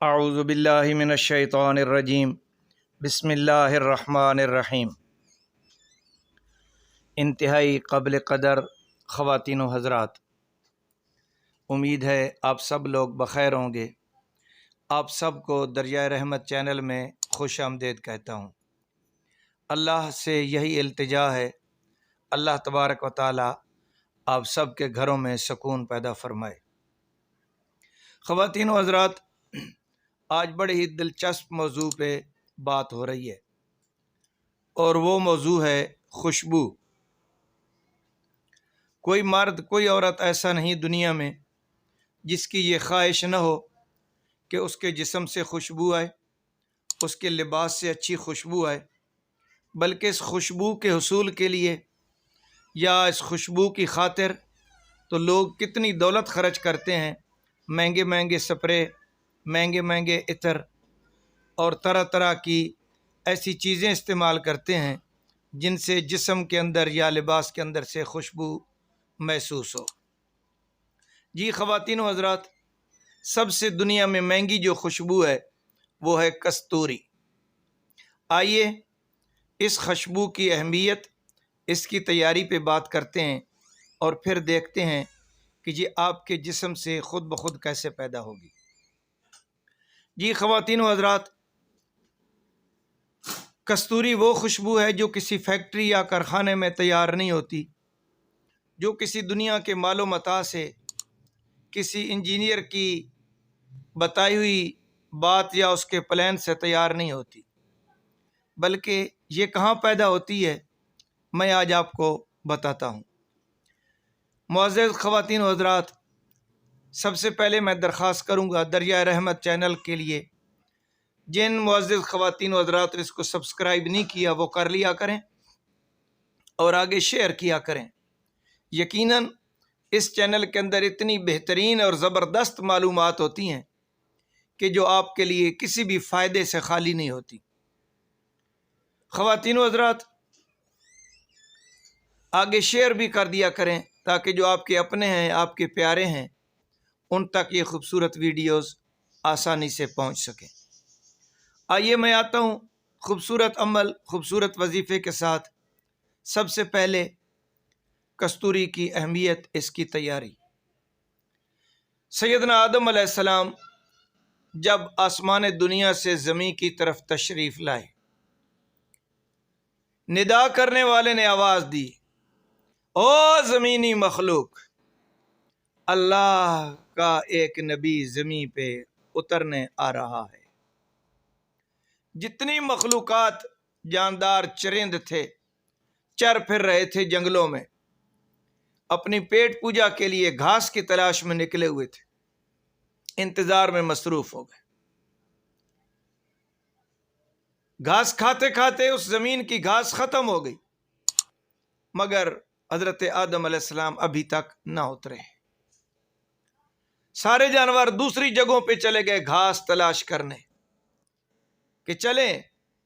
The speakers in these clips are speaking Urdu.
اعوذ باللہ من الشیطان الرجیم بسم اللہ الرحمن الرحیم۔ انتہائی قابل قدر خواتین و حضرات، امید ہے آپ سب لوگ بخیر ہوں گے۔ آپ سب کو دریائے رحمت چینل میں خوش آمدید کہتا ہوں۔ اللہ سے یہی التجا ہے، اللہ تبارک و تعالی آپ سب کے گھروں میں سکون پیدا فرمائے۔ خواتین و حضرات، آج بڑے ہی دلچسپ موضوع پہ بات ہو رہی ہے، اور وہ موضوع ہے خوشبو۔ کوئی مرد، کوئی عورت ایسا نہیں دنیا میں جس کی یہ خواہش نہ ہو کہ اس کے جسم سے خوشبو آئے، اس کے لباس سے اچھی خوشبو آئے، بلکہ اس خوشبو کے حصول کے لیے یا اس خوشبو کی خاطر تو لوگ کتنی دولت خرچ کرتے ہیں، مہنگے مہنگے سپرے، مہنگے مہنگے عطر اور طرح طرح کی ایسی چیزیں استعمال کرتے ہیں جن سے جسم کے اندر یا لباس کے اندر سے خوشبو محسوس ہو۔ جی خواتین و حضرات، سب سے دنیا میں مہنگی جو خوشبو ہے وہ ہے کستوری۔ آئیے اس خوشبو کی اہمیت، اس کی تیاری پہ بات کرتے ہیں اور پھر دیکھتے ہیں کہ جی آپ کے جسم سے خود بخود کیسے پیدا ہوگی۔ جی خواتین و حضرات، کستوری وہ خوشبو ہے جو کسی فیکٹری یا کارخانے میں تیار نہیں ہوتی، جو کسی دنیا کے مال و متاع سے، کسی انجینئر کی بتائی ہوئی بات یا اس کے پلان سے تیار نہیں ہوتی، بلکہ یہ کہاں پیدا ہوتی ہے میں آج آپ کو بتاتا ہوں۔ معزز خواتین و حضرات، سب سے پہلے میں درخواست کروں گا دریائے رحمت چینل کے لیے جن معزز خواتین و حضرات نے اس کو سبسکرائب نہیں کیا وہ کر لیا کریں اور آگے شیئر کیا کریں۔ یقیناً اس چینل کے اندر اتنی بہترین اور زبردست معلومات ہوتی ہیں کہ جو آپ کے لیے کسی بھی فائدے سے خالی نہیں ہوتی۔ خواتین و حضرات، آگے شیئر بھی کر دیا کریں تاکہ جو آپ کے اپنے ہیں، آپ کے پیارے ہیں، ان تک یہ خوبصورت ویڈیوز آسانی سے پہنچ سکیں۔ آئیے میں آتا ہوں خوبصورت عمل، خوبصورت وظیفے کے ساتھ۔ سب سے پہلے کستوری کی اہمیت، اس کی تیاری۔ سیدنا آدم علیہ السلام جب آسمان دنیا سے زمین کی طرف تشریف لائے، ندا کرنے والے نے آواز دی، او زمینی مخلوق، اللہ کا ایک نبی زمین پہ اترنے آ رہا ہے۔ جتنی مخلوقات جاندار چرند تھے، چر پھر رہے تھے جنگلوں میں، اپنی پیٹ پوجا کے لیے گھاس کی تلاش میں نکلے ہوئے تھے، انتظار میں مصروف ہو گئے۔ گھاس کھاتے کھاتے اس زمین کی گھاس ختم ہو گئی، مگر حضرت آدم علیہ السلام ابھی تک نہ اترے۔ سارے جانور دوسری جگہوں پہ چلے گئے گھاس تلاش کرنے، کہ چلیں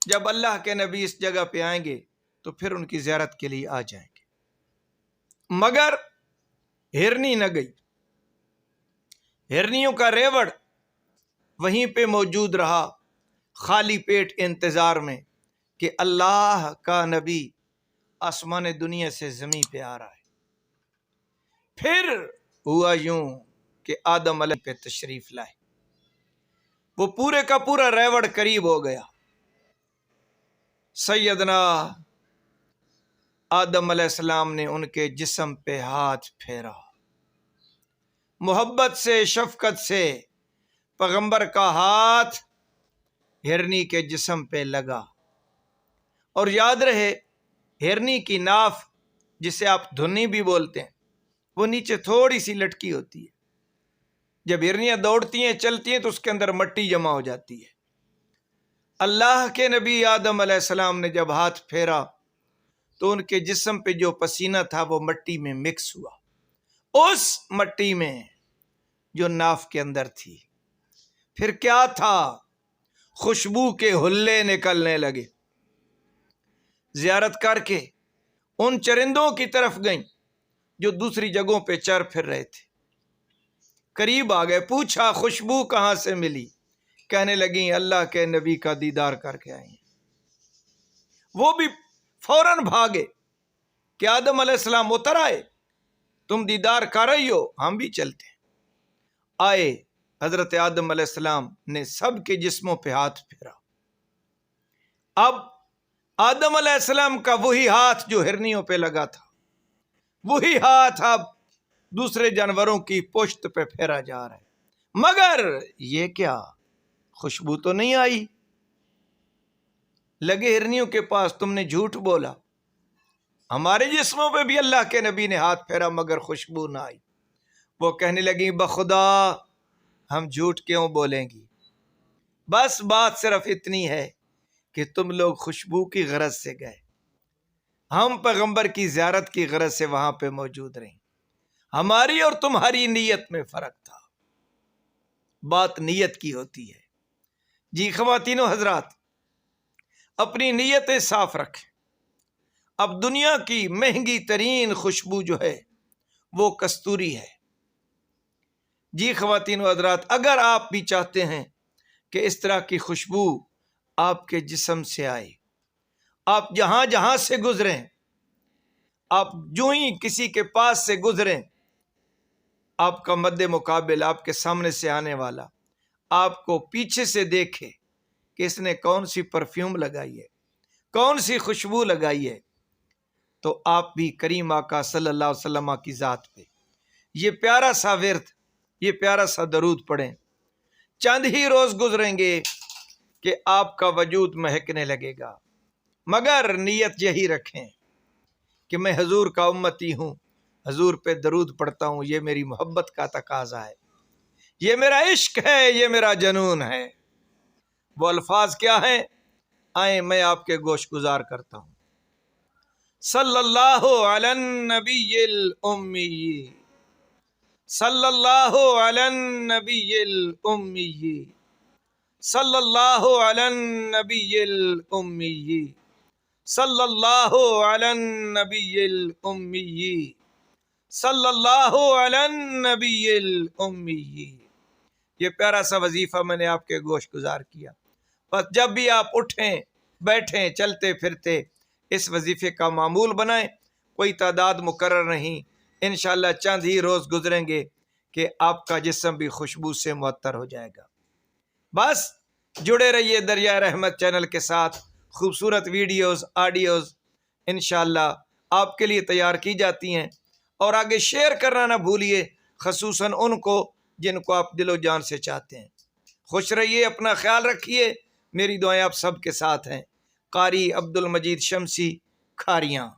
جب اللہ کے نبی اس جگہ پہ آئیں گے تو پھر ان کی زیارت کے لیے آ جائیں گے۔ مگر ہرنی نہ گئی، ہرنیوں کا ریوڑ وہیں پہ موجود رہا، خالی پیٹ انتظار میں کہ اللہ کا نبی آسمان دنیا سے زمین پہ آ رہا ہے۔ پھر ہوا یوں کہ آدم علیہ پہ تشریف لائے، وہ پورے کا پورا ریوڑ قریب ہو گیا۔ سیدنا آدم علیہ السلام نے ان کے جسم پہ ہاتھ پھیرا، محبت سے، شفقت سے پیغمبر کا ہاتھ ہرنی کے جسم پہ لگا۔ اور یاد رہے، ہرنی کی ناف، جسے آپ دھنی بھی بولتے ہیں، وہ نیچے تھوڑی سی لٹکی ہوتی ہے۔ جب ہرنیاں دوڑتی ہیں، چلتی ہیں تو اس کے اندر مٹی جمع ہو جاتی ہے۔ اللہ کے نبی آدم علیہ السلام نے جب ہاتھ پھیرا تو ان کے جسم پہ جو پسینہ تھا وہ مٹی میں مکس ہوا، اس مٹی میں جو ناف کے اندر تھی۔ پھر کیا تھا؟ خوشبو کے ہلے نکلنے لگے۔ زیارت کر کے ان چرندوں کی طرف گئیں جو دوسری جگہوں پہ چر پھر رہے تھے، قریب آ گئے، پوچھا خوشبو کہاں سے ملی؟ کہنے لگیں اللہ کے نبی کا دیدار کر کے آئیں۔ وہ بھی فوراً بھاگے کہ آدم علیہ السلام اتر آئے، تم دیدار کر رہی ہو، ہم بھی چلتے ہیں۔ آئے، حضرت آدم علیہ السلام نے سب کے جسموں پہ ہاتھ پھیرا۔ اب آدم علیہ السلام کا وہی ہاتھ جو ہرنیوں پہ لگا تھا، وہی ہاتھ اب دوسرے جانوروں کی پشت پہ پھیرا جا رہا ہے، مگر یہ کیا، خوشبو تو نہیں آئی۔ لگے ہرنیوں کے پاس، تم نے جھوٹ بولا، ہمارے جسموں پہ بھی اللہ کے نبی نے ہاتھ پھیرا مگر خوشبو نہ آئی۔ وہ کہنے لگیں بخدا ہم جھوٹ کیوں بولیں گی، بس بات صرف اتنی ہے کہ تم لوگ خوشبو کی غرض سے گئے، ہم پیغمبر کی زیارت کی غرض سے وہاں پہ موجود رہیں، ہماری اور تمہاری نیت میں فرق تھا۔ بات نیت کی ہوتی ہے۔ جی خواتین و حضرات، اپنی نیتیں صاف رکھیں۔ اب دنیا کی مہنگی ترین خوشبو جو ہے وہ کستوری ہے۔ جی خواتین و حضرات، اگر آپ بھی چاہتے ہیں کہ اس طرح کی خوشبو آپ کے جسم سے آئے، آپ جہاں جہاں سے گزریں، آپ جو ہی کسی کے پاس سے گزریں، آپ کا مد مقابل، آپ کے سامنے سے آنے والا آپ کو پیچھے سے دیکھے کہ اس نے کون سی پرفیوم لگائی ہے، کون سی خوشبو لگائی ہے، تو آپ بھی کریم آقا صلی اللہ علیہ وسلم کی ذات پہ یہ پیارا سا ورد، یہ پیارا سا درود پڑھیں۔ چند ہی روز گزریں گے کہ آپ کا وجود مہکنے لگے گا، مگر نیت یہی رکھیں کہ میں حضور کا امتی ہوں، حضور پہ درود پڑھتا ہوں، یہ میری محبت کا تقاضا ہے، یہ میرا عشق ہے، یہ میرا جنون ہے۔ وہ الفاظ کیا ہیں؟ آئیں میں آپ کے گوش گزار کرتا ہوں۔ صلی اللہ علی النبی الامی، صلی اللہ علی النبی الامی، صلی اللہ علی النبی الامی، صلی اللہ علی النبی الامی، صلی اللہ علی النبی الامی۔ یہ پیارا سا وظیفہ میں نے آپ کے گوش گزار کیا۔ بس جب بھی آپ اٹھیں، بیٹھیں، چلتے پھرتے اس وظیفے کا معمول بنائیں، کوئی تعداد مقرر نہیں، انشاءاللہ چند ہی روز گزریں گے کہ آپ کا جسم بھی خوشبو سے معطر ہو جائے گا۔ بس جڑے رہیے دریائے رحمت چینل کے ساتھ، خوبصورت ویڈیوز، آڈیوز انشاءاللہ آپ کے لیے تیار کی جاتی ہیں، اور آگے شیئر کرنا نہ بھولیے، خصوصاً ان کو جن کو آپ دل و جان سے چاہتے ہیں۔ خوش رہیے، اپنا خیال رکھیے، میری دعائیں آپ سب کے ساتھ ہیں۔ قاری عبد المجید شمسی، کھاریاں۔